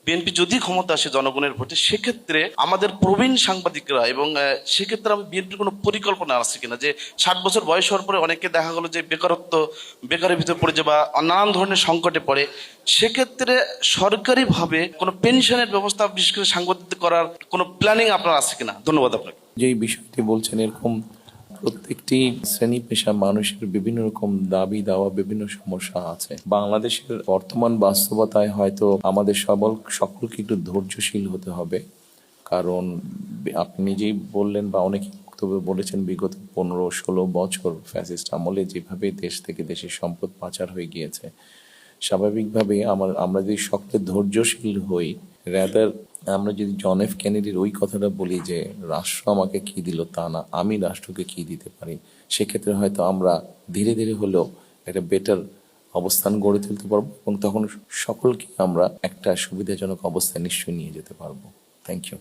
BNP যদি ক্ষমতা আসে জনগণের ভোটে, সেক্ষেত্রে আমাদের প্রবীণ সাংবাদিকরা এবং সেক্ষেত্রে আমি বিএনপির কোনো পরিকল্পনা আছে কিনা, যে 60 বছর বয়স হওয়ার পরে অনেকে দেখা গেলো যে বেকারের ভিতরে পড়ে যায় বা নানান ধরনের সংকটে পড়ে, সেক্ষেত্রে সরকারিভাবে কোনো পেনশনের ব্যবস্থা বিশেষ করে সাংবাদিকদের করার কোনো প্ল্যানিং আপনার আছে কিনা? ধন্যবাদ আপনাকে। যেই বিষয়টি বলছেন, এরকম প্রত্যেকটি শ্রেণী পেশা মানুষের বিভিন্ন রকম দাবি দাওয়া, বিভিন্ন সমস্যা আছে। বাংলাদেশের বর্তমান বাস্তবতায় হয়তো আমাদের সকলকে একটু ধৈর্যশীল হতে হবে। কারণ আপনি নিজেই বললেন বা অনেকে বক্তব্য বলেছেন, বিগত 15-16 বছর ফ্যাসিস্ট আমলে যেভাবে দেশ থেকে দেশের সম্পদ পাচার হয়ে গিয়েছে, স্বাভাবিকভাবে আমরা যদি শক্ত ধৈর্যশীল হই, রাদার আমরা যদি জন এফ কেনেডির ওই কথাটা বলি যে রাষ্ট্র আমাকে কি দিল তা না, আমি রাষ্ট্রকে কি দিতে পারি, সেক্ষেত্রে হয়তো আমরা ধীরে ধীরে হলেও একটা বেটার অবস্থান গড়ে তুলতে পারবো এবং তখন সকলকে আমরা একটা সুবিধাজনক অবস্থায় নিশ্চয়ই নিয়ে যেতে পারবো। Thank you.